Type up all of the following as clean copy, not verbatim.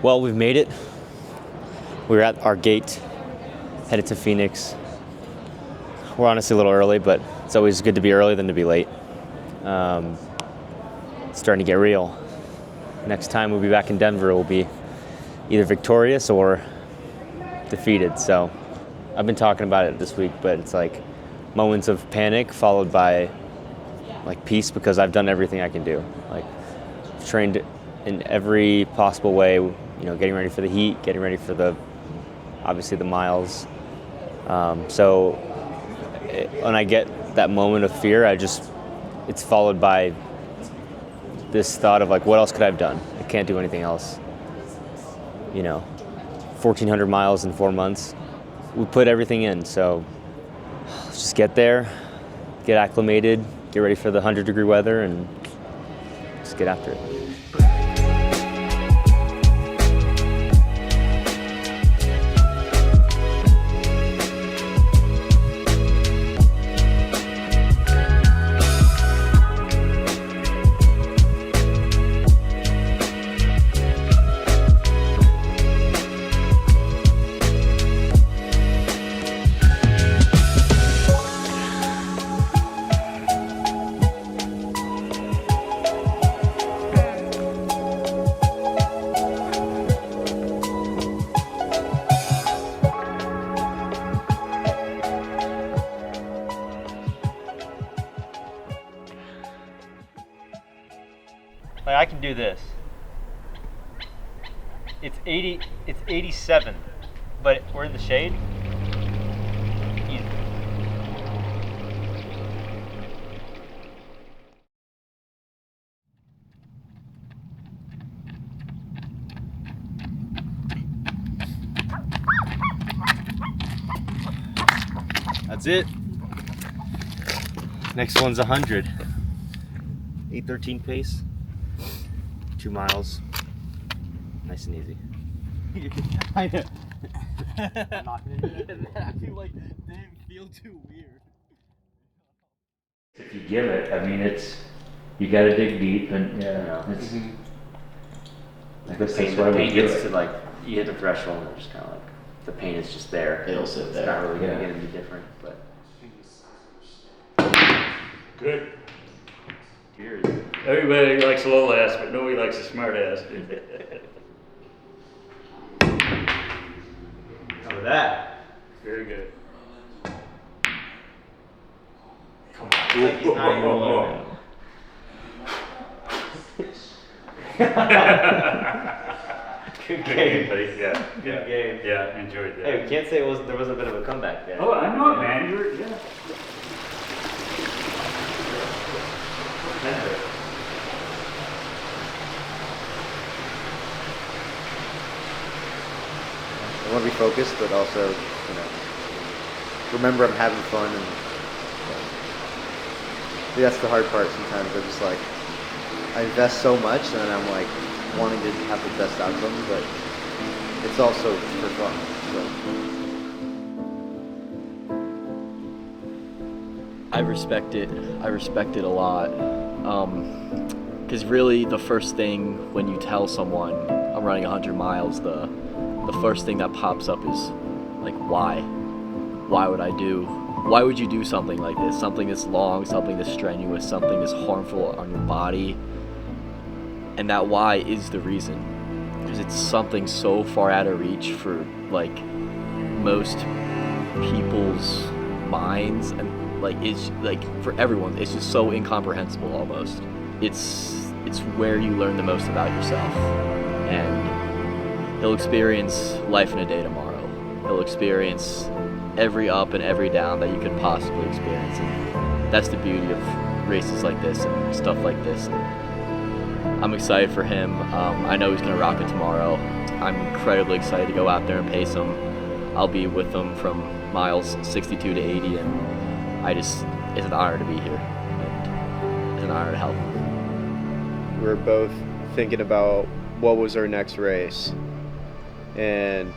Well, we've made it. We're at our gate, headed to Phoenix. We're honestly a little early, but it's always good to be early than to be late. It's starting to get real. Next time we'll be back in Denver, we'll be either victorious or defeated. So I've been talking about it this week, but it's like moments of panic followed by like peace, because I've done everything I can do. Like, trained in every possible way, getting ready for the heat, getting ready for obviously the miles. So when I get that moment of fear, it's followed by this thought of like, what else could I have done? I can't do anything else. 1,400 miles in 4 months. We put everything in, so let's just get there, get acclimated, get ready for the 100-degree weather, and just get after it. Like, I can do this. It's 87, but we're in the shade. Easy. That's it. Next one's 100. 8:13 pace. 2 miles, nice and easy. I know. I'm not gonna do that. I feel like it didn't feel too weird. If you give it, I mean, you gotta dig deep, and it's like the pain gets to like, you hit the threshold and it's just kind of like, the pain is just there. It'll sit there. It's not really gonna get any different, but. good. Cheers. Everybody likes a little ass, but nobody likes a smart ass. How about that? Very good. Come on. He's not even rolling. Good game. buddy. Yeah. Good game. Yeah, enjoyed that. Hey, we can't say there was a bit of a comeback there. Oh, I know it, man. I want to be focused, but also, remember I'm having fun, and that's the hard part sometimes. I'm just like, I invest so much, and I'm like wanting to have the best outcome, but it's also for fun. So. I respect it a lot, because really the first thing when you tell someone I'm running 100 miles, the first thing that pops up is like, why would you do something like this, something this long, something this strenuous, something this harmful on your body? And that why is the reason, because it's something so far out of reach for like most people's minds, and like it's like for everyone it's just so incomprehensible almost. It's where you learn the most about yourself, and he'll experience life in a day tomorrow. He'll experience every up and every down that you could possibly experience, and that's the beauty of races like this and stuff like this. And I'm excited for him. I know he's gonna rock it tomorrow. I'm incredibly excited to go out there and pace him. I'll be with him from miles 62 to 80, and it's an honor to be here, and it's an honor to help him. We were both thinking about what was our next race, and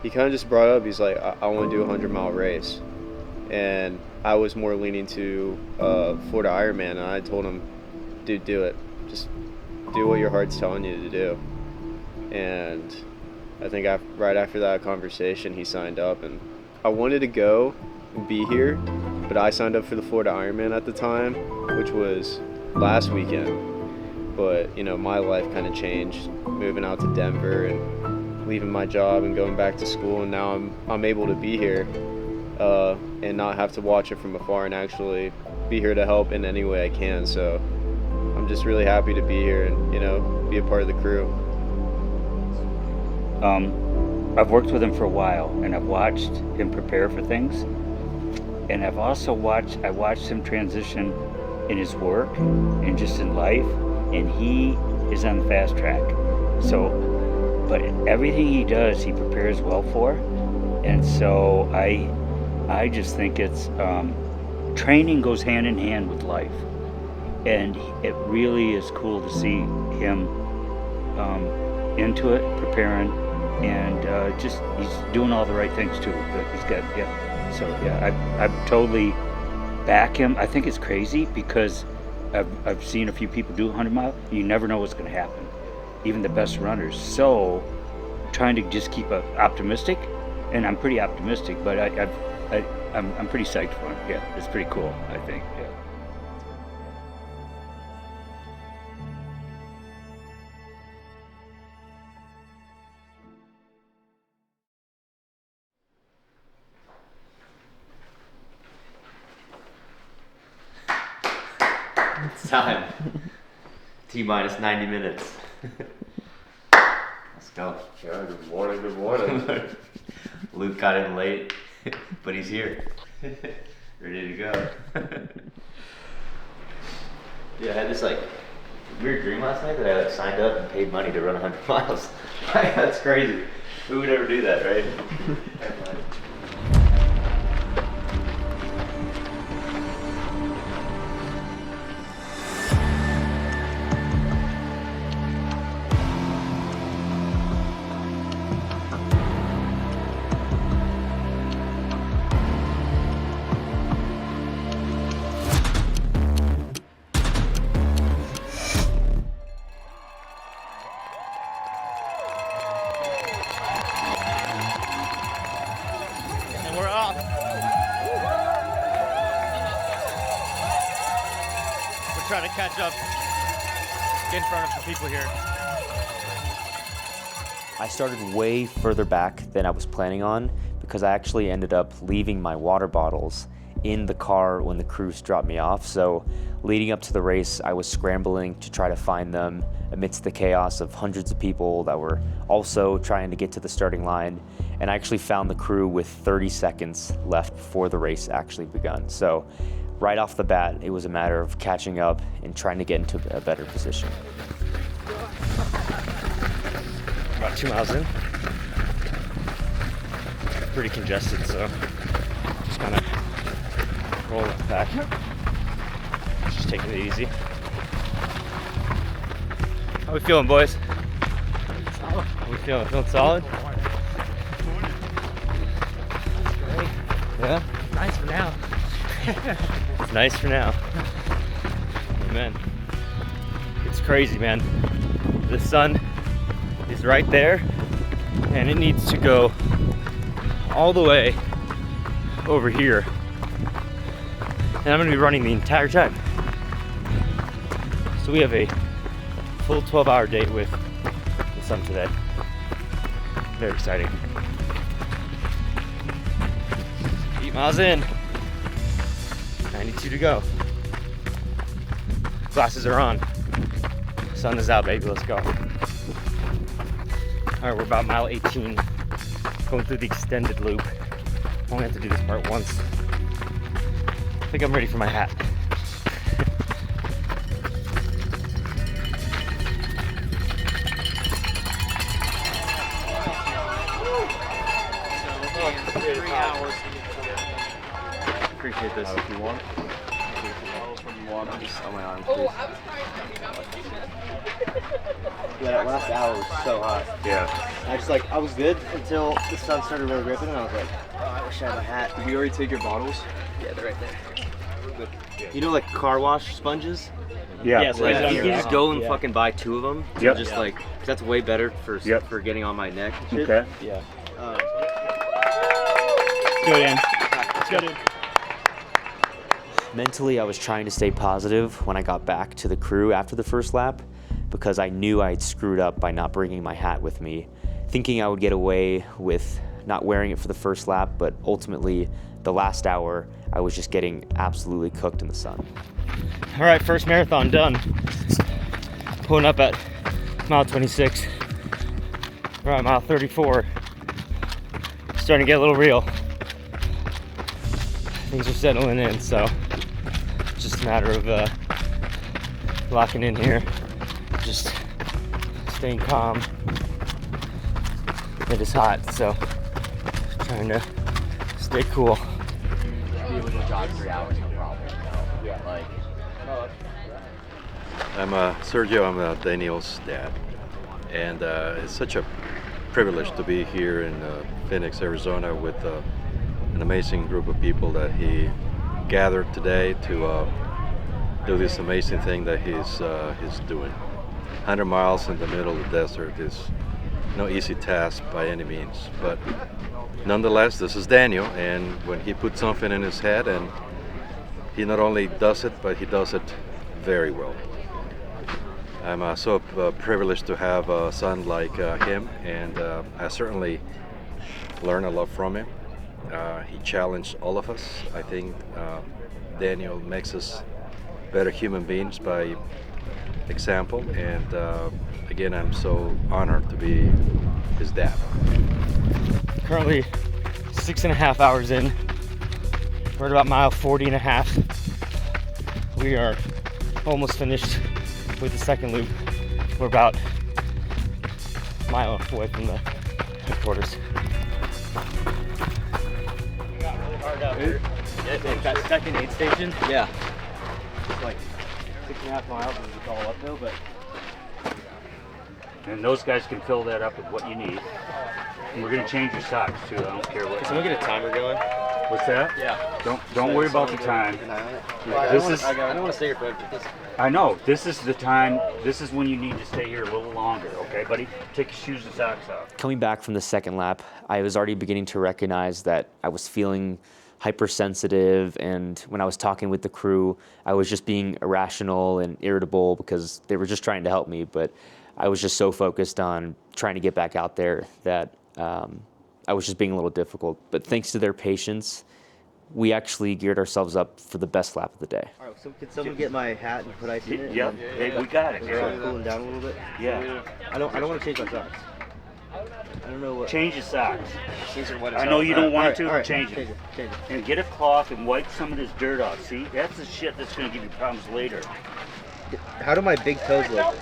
he kind of just brought up, he's like, I want to do a 100-mile race. And I was more leaning to Florida Ironman, and I told him, dude, do it. Just do what your heart's telling you to do. And I think right after that conversation, he signed up, and I wanted to go and be here, but I signed up for the Florida Ironman at the time, which was last weekend. But, my life kind of changed, moving out to Denver and leaving my job and going back to school, and now I'm able to be here and not have to watch it from afar and actually be here to help in any way I can. So I'm just really happy to be here and, be a part of the crew. I've worked with him for a while, and I've watched him prepare for things, and I've also watched him transition in his work and just in life, and he is on the fast track. So, but everything he does, he prepares well for, and so I just think it's training goes hand in hand with life, and it really is cool to see him into it, preparing, and just he's doing all the right things too. He's got So I totally back him. I think it's crazy because I've seen a few people do 100 miles. You never know what's going to happen, even the best runners. So trying to just keep optimistic, and I'm pretty optimistic, but I'm pretty psyched for him. Yeah, it's pretty cool, I think. Yeah. It's time. T-minus 90 minutes. Let's go. Yeah, good morning, good morning. Luke got in late, but he's here. Ready to go. Yeah, I had this weird dream last night that I signed up and paid money to run 100 miles. That's crazy. Who would ever do that, right? We're off. We're trying to catch up, get in front of some people here. I started way further back than I was planning on because I actually ended up leaving my water bottles in the car when the crews dropped me off. So leading up to the race, I was scrambling to try to find them amidst the chaos of hundreds of people that were also trying to get to the starting line. And I actually found the crew with 30 seconds left before the race actually begun. So right off the bat, it was a matter of catching up and trying to get into a better position. About 2 miles in. Pretty congested, so just kind of rolling it back. Just taking it easy. How we feeling, boys? Solid. How we feeling? Feeling solid? Yeah? Nice for now. It's nice for now. Man, it's crazy, man. The sun is right there, and it needs to go all the way over here. And I'm gonna be running the entire time. So we have a full 12-hour date with the sun today. Very exciting. 8 miles in. 92 to go. Glasses are on. Sun is out, baby. Let's go. All right, we're about mile 18. Going through the extended loop. Only have to do this part once. I think I'm ready for my hat. Appreciate this. If you want. When you want, just on my arm, please. Oh, I was trying to Yeah, that last hour was so hot. Yeah. I was good until the sun started really ripping, and I was like, oh, I wish I had my hat. Did you already take your bottles? Yeah, they're right there. You know, like car wash sponges? Yeah. Yeah, so Like, Yeah. you can just go and Yeah. fucking buy 2 of them. Yep. Just like, 'cause that's way better for Yep. for getting on my neck and shit. Okay. Yeah. Let's go, Dan. Let's go, dude. Mentally, I was trying to stay positive when I got back to the crew after the first lap because I knew I had screwed up by not bringing my hat with me, thinking I would get away with not wearing it for the first lap, but ultimately, the last hour, I was just getting absolutely cooked in the sun. All right, first marathon done. Pulling up at mile 26. We're at mile 34. Starting to get a little real. Things are settling in, so it's just a matter of locking in here, just staying calm. It is hot, so trying to stay cool. Be able to jog 3 hours, no problem. Yeah. Like, I'm Sergio. I'm Daniel's dad, and it's such a privilege to be here in Phoenix, Arizona, with an amazing group of people that he gathered today to do this amazing thing that he's doing. 100 miles in the middle of the desert is no easy task by any means, but nonetheless, this is Daniel, and when he puts something in his head, and he not only does it, but he does it very well. I'm so privileged to have a son like him, and I certainly learn a lot from him. He challenged all of us. I think Daniel makes us better human beings by example, and again, I'm so honored to be his dad. Currently 6.5 hours in. We're at about mile 40 and a half. We are almost finished with the second loop. We're about a mile away from the headquarters. We got really hard out here. That second aid station, Yeah. it's like 6.5 miles and it's all uphill, but And those guys can fill that up with what you need. And we're gonna change your socks too. I don't care what. Can someone get a timer going? What's that? Yeah. Don't worry about the time. I This don't is. want to stay here forever. I know. This is the time. This is when you need to stay here a little longer. Okay, buddy. Take your shoes and socks off. Coming back from the second lap, I was already beginning to recognize that I was feeling hypersensitive, and when I was talking with the crew, I was just being irrational and irritable because they were just trying to help me, but I was just so focused on trying to get back out there that I was just being a little difficult. But thanks to their patience, we actually geared ourselves up for the best lap of the day. All right, so can someone get my hat and put ice in it? Yep. Hey, we got it. Start cooling down a little bit. Yeah. I don't want to change my socks. I don't know what. Change your socks. These are what I know you don't want to. All right, Change it. Change it. And get a cloth and wipe some of this dirt off. See, that's the shit that's gonna give you problems later. How do my big toes look?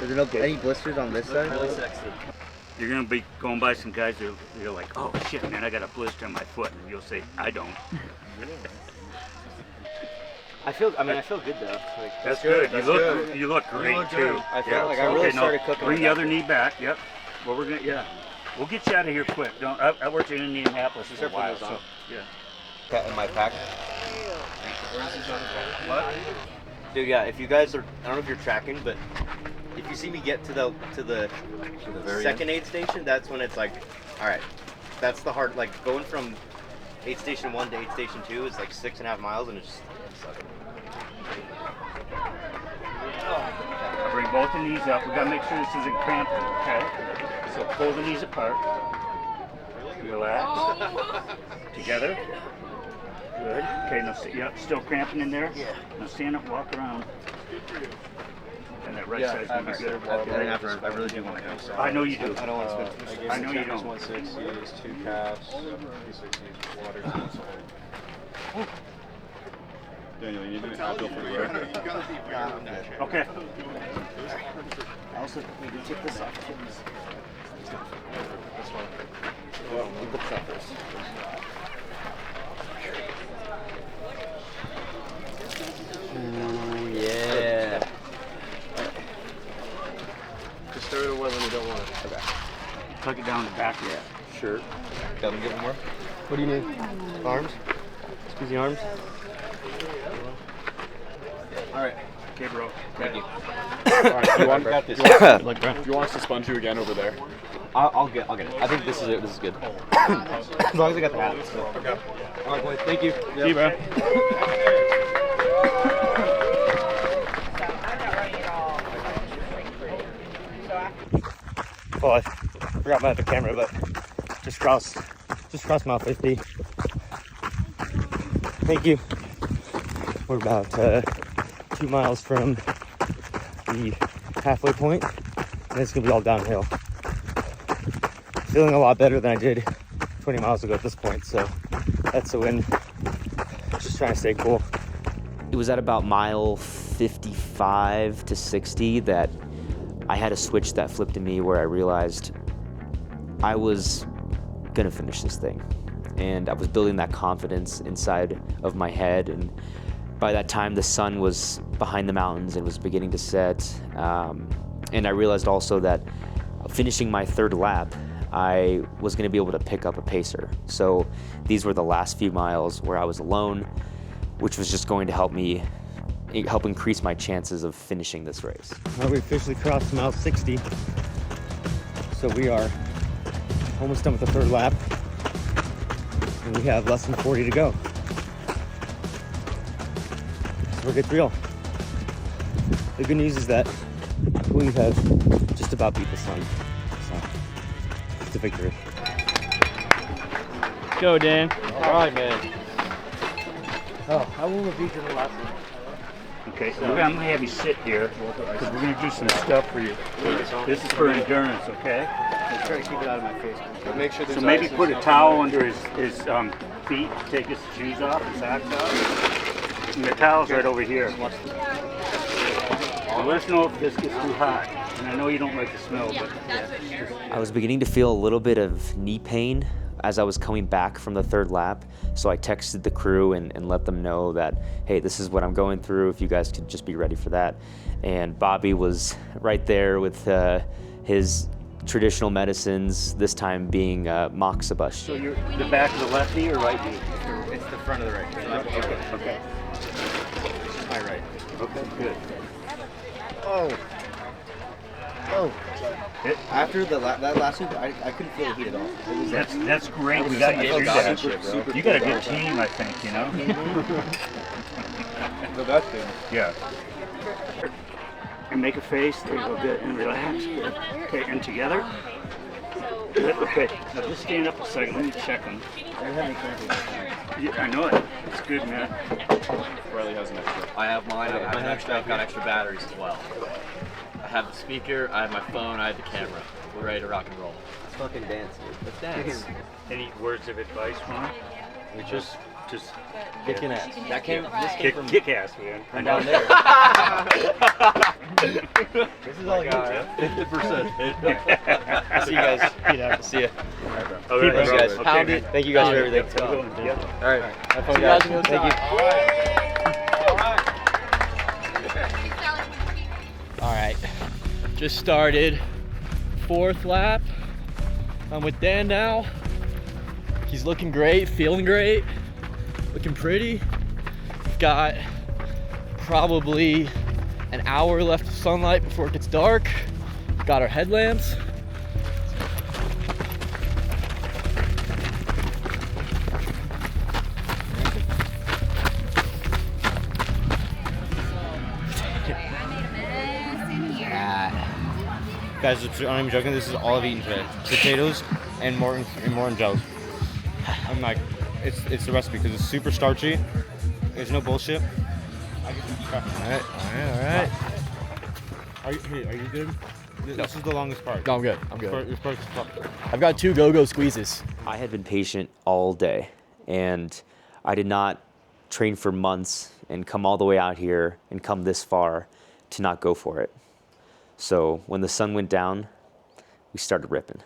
Is there no any blisters on this side? You're gonna be going by some guys that you're like, oh shit, man, I got a blister on my foot, and you'll say, I don't. I feel good though. Like, That's good. You look great too. I feel like I really started cooking. Bring my the other back. knee back. Yep. Well, we're gonna we'll get you out of here quick. Don't. I worked in Indianapolis for a Start putting while, those on. so yeah. Cat in my pack. Dude, yeah. If you guys are, I don't know if you're tracking, but if you see me get to the second aid station, that's when it's like, all right, that's the hard. Like going from aid station 1 to aid station 2 is like 6.5 miles, and it's just sucking. I'll bring both the knees up. We gotta make sure this isn't cramping. Okay. So pull the knees apart. Relax. Together. Good. Okay. Now, yep. Still cramping in there. Yeah. Now stand up. Walk around. And that right side's gonna be good. I really do want to go. I know you do. I don't want to spend too much. I know you don't. 160s, 2 calves, 260s, water. Daniel, you need to have for the road. Okay. Also, we can take this off. This one. Well, we put this off first. Ooh, yeah. Just throw it away when you don't want it. Okay. Tuck it down the back. Yeah. Sure. Got me give them more? What do you need? Arms? Squeeze the arms? All right. Okay, bro. Thank you. All right, do you want Got this. do you want us to sponge you again over there? I'll get it. I think this is it. This is good. As long as I got the hat. So. Okay. All right, boys. Thank you. See you, bro. Well, I forgot my other camera, but just crossed mile 50. Thank you. We're about 2 miles from the halfway point, and it's gonna be all downhill. Feeling a lot better than I did 20 miles ago at this point, so that's a win. Just trying to stay cool. It was at about mile 55 to 60 that I had a switch that flipped in me where I realized I was gonna finish this thing. And I was building that confidence inside of my head. And by that time, the sun was behind the mountains and was beginning to set. And I realized also that finishing my third lap, I was gonna be able to pick up a pacer. So these were the last few miles where I was alone, which was just going to help increase my chances of finishing this race. Well, we officially crossed mile 60, so we are almost done with the third lap, and we have less than 40 to go. So we're good real. The good news is that we have just about beat the sun, so it's a victory. Go, Dan. All right, man. Oh, I will have beat you in the last one. Okay, I'm gonna have you sit here because we're gonna do some stuff for you. This is for endurance, okay? I'm trying to keep it out of my face. But make sure there's So maybe ice and put a stuff. towel under his feet, take his shoes off, his socks off. And the towel's right over here. Now let us know if this gets too hot. And I know you don't like the smell, but I was beginning to feel a little bit of knee pain as I was coming back from the third lap. So I texted the crew and let them know that, hey, this is what I'm going through, if you guys could just be ready for that. And Bobby was right there with his traditional medicines, this time being moxibus. so you're the back of the left knee or right knee? It's the front of the right. Okay. My right. Okay, good. After that last loop, I couldn't feel the heat at all. It was That's great. We got you through that. super You got a good team, I think, you know? The best thing. Yeah. And make a face. There you go. Good. And relax. Good. Okay. And together. Good. Okay. Now just stand up a second. Let me check them. Yeah, I know it. It's good, man. Riley has an extra. I have mine. I have an extra. I've got extra batteries as well. I have the speaker. I have my phone. I have the camera. We're ready to rock and roll. Let's fucking dance, dude. Let's dance. Any words of advice for him? Just Kicking ass. This came from kick ass, man. I know. down there. This is all you, Jeff. 50%. See you guys. See ya. All right, Thanks, guys. okay, Pound it. man. Thank you guys for everything. Have a good one, dude. All right. Have fun, See you guys guys. another Thank you. All right, just started 4th lap. I'm with Dan now. He's looking great, feeling great, looking pretty. We've got probably an hour left of sunlight before it gets dark. Got our headlamps. Guys, I'm not even joking. This is all I've eaten today: potatoes and more gels. I'm like, it's the recipe because it's super starchy. There's no bullshit. All right. Are you good? This is the longest part. No, I'm good. I'm good. This part's tough. I've got 2 go-go squeezes. I had been patient all day, and I did not train for months and come all the way out here and come this far to not go for it. So when the sun went down, we started ripping.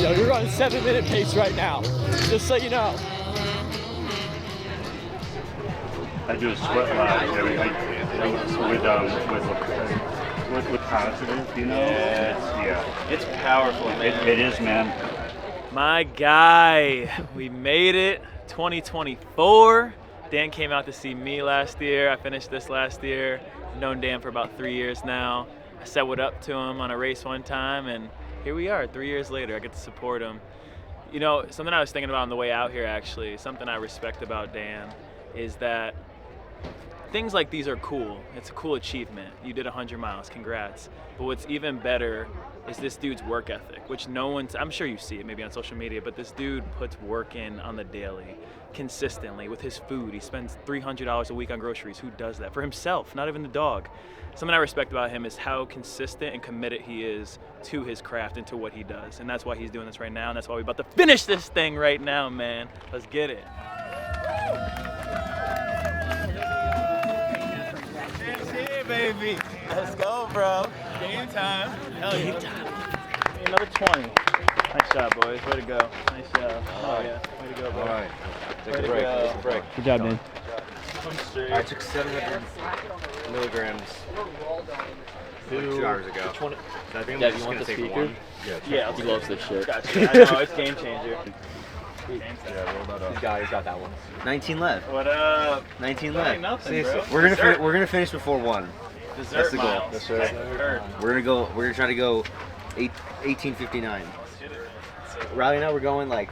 Yo, you're on a 7-minute pace right now, just so you know. I do a sweat lodge every week with positive, you know. Yeah. It's It's powerful, man. It is, man. My guy, we made it. 2024. Dan came out to see me last year. I finished this last year. I've known Dan for about 3 years now. I said what up to him on a race one time, and here we are 3 years later. I get to support him. You know, something I was thinking about on the way out here, actually, something I respect about Dan is that things like these are cool. It's a cool achievement. You did 100 miles, congrats. But what's even better is this dude's work ethic, which no one's, I'm sure you see it maybe on social media, but this dude puts work in on the daily, consistently with his food. He spends $300 a week on groceries. Who does that? For himself, not even the dog. Something I respect about him is how consistent and committed he is to his craft and to what he does. And that's why he's doing this right now, and that's why we're about to finish this thing right now, man. Let's get it. Baby, let's go, bro. Game time. Hell yeah. Another 20. Nice job, boys. Way to go. Nice job. Oh yeah. Way to go, bro. All right. Take Way a to break. go. Take a break. Good job, man. Straight. I took 700 milligrams like 2 hours ago. So I think I'm just gonna take one. Yeah, He loves this shit. Gotcha. I know, it's game changer. Yeah, roll that up. He's got that one. 19 left. What up? 19 That left. ain't nothing, bro. We're gonna finish before 1. Dessert That's the goal. miles. Yes, sir. We're gonna try to go 18:59. Riley and I were going like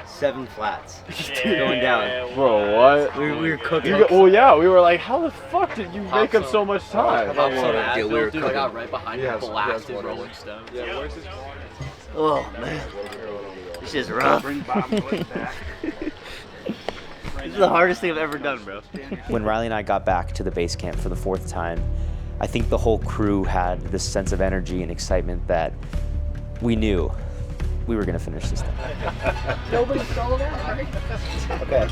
7 flats. Going down. Bro, what? We were cooking. Well, yeah, we were like, how the fuck did you make up so much time? Yeah, we were Dude, I got right behind Yeah, him, blasted Rolling Stones. Oh man, this is rough. This is the hardest thing I've ever done, bro. When Riley and I got back to the base camp for the 4th time, I think the whole crew had this sense of energy and excitement that we knew we were going to finish this thing. Nobody stole that, right? Okay.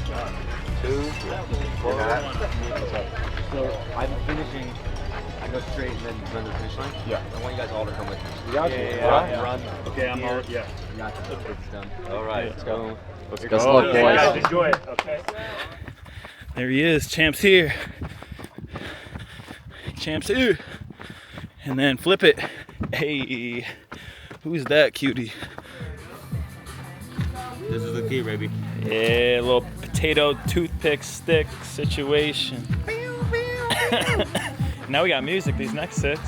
2. So I'm finishing. I go straight and then run the finish line. Yeah. I want you guys all to come with me. Yeah. Run. Okay, I'm all, yeah. Got it's done. All right. Let's go. Let's Good go. luck, boys. Guys, enjoy it, okay? There he is, Champ's here. Champ's here. And then flip it. Hey, who's that cutie? This is the key, baby. Yeah, a little potato toothpick stick situation. Now we got music these next 6.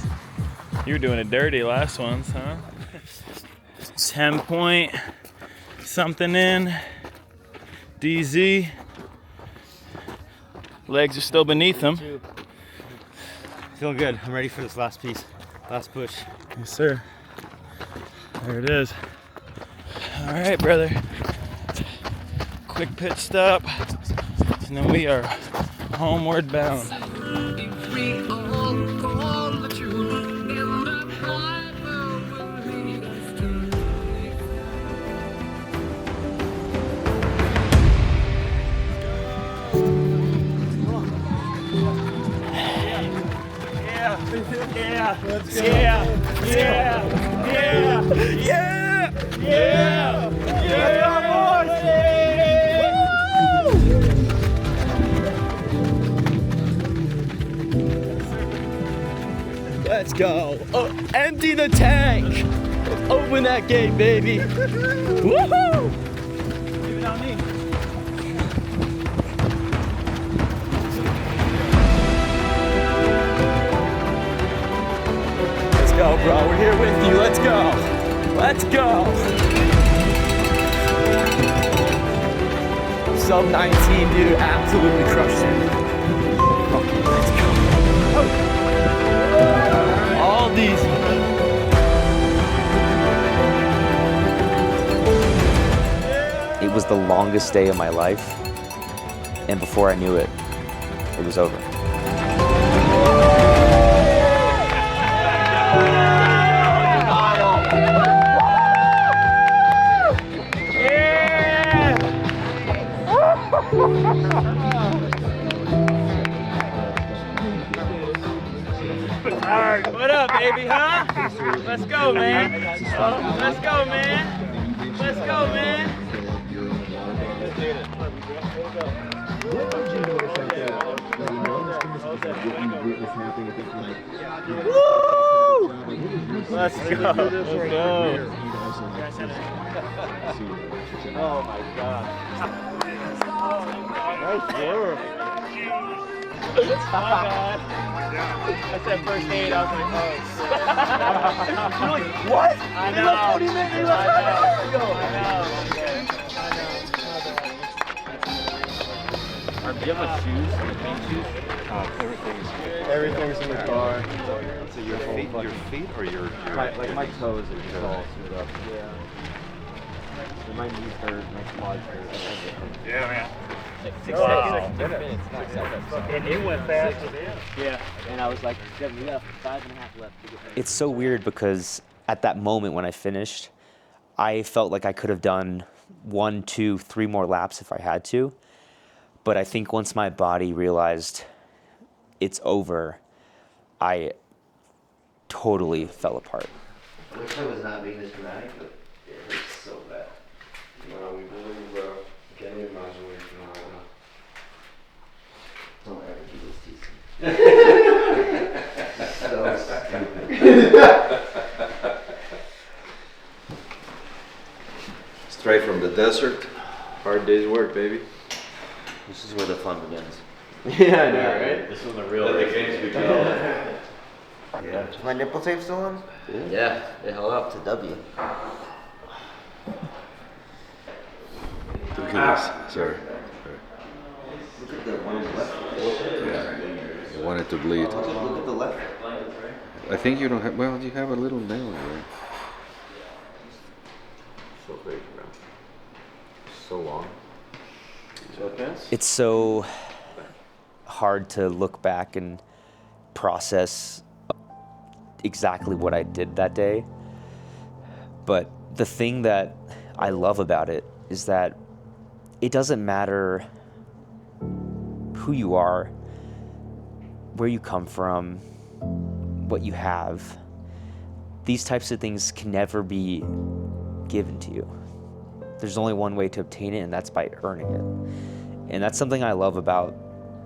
You were doing it dirty last ones, huh? 10 point something in. DZ. Legs are still beneath him. Feeling good. I'm ready for this last piece. Last push. Yes, sir. There it is. All right, brother. Quick pit stop. And then we are homeward bound. Let's go. Oh, empty the tank. Open that gate, baby. Woohoo! Leave it on me. Let's go, bro. We're here with you. Let's go. Let's go. Sub 19, dude. Absolutely crushed it. Let's go. All these. It was the longest day of my life, and before I knew it, it was over. What up, baby, huh? Let's go, man. Let's go, man. Let's go, man. Woo! Let's go. Let's go. Try center. Oh my god. Nice work. My bad. I said first aid. I was like, oh. You're like, what? I know. What do you mean? I know. Do you have like shoes? Main shoes? Everything's in the car. So your feet or your My toes are just all screwed up. Yeah. My knees hurt, my quads hurt. Yeah, man. 6 minutes. And it went fast. Yeah. And I was like, we got 5.5 left to get there. It's so weird because at that moment when I finished, I felt like I could have done 1, 2, 3 more laps if I had to. But I think once my body realized it's over, I totally fell apart. I wish I was not being this dramatic, but it hurts so bad. Well, we believe getting your miles away from now. Don't ever do this to So stupid. Straight from the desert. Hard day's work, baby. This is where the fun begins. Yeah, I know, right? This is when the real games begin. Yeah. Is my nipple tape still on? Yeah, it held up. It's a W. Look at this, sir. Look at the one on the left. Yeah. You want it to bleed. Look at the left. I think you don't have. Well, you have a little nail there. So crazy, bro. So long. It's so hard to look back and process exactly what I did that day. But the thing that I love about it is that it doesn't matter who you are, where you come from, what you have. These types of things can never be given to you. There's only one way to obtain it, and that's by earning it. And that's something I love about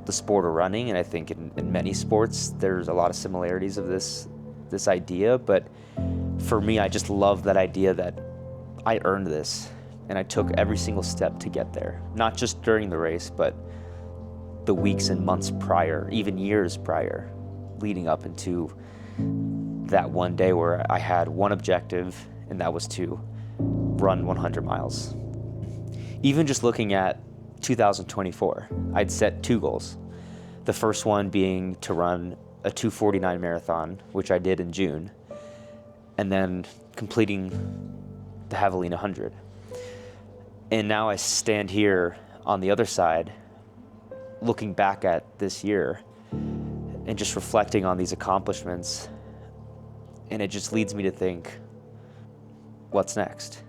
the sport of running, and I think in many sports there's a lot of similarities of this idea, but for me, I just love that idea that I earned this, and I took every single step to get there. Not just during the race, but the weeks and months prior, even years prior, leading up into that one day where I had one objective, and that was to run 100 miles. Even just looking at 2024, I'd set 2 goals. The first one being to run a 2:49 marathon, which I did in June, and then completing the Javelina Jundred. And now I stand here on the other side, looking back at this year and just reflecting on these accomplishments, and it just leads me to think, what's next?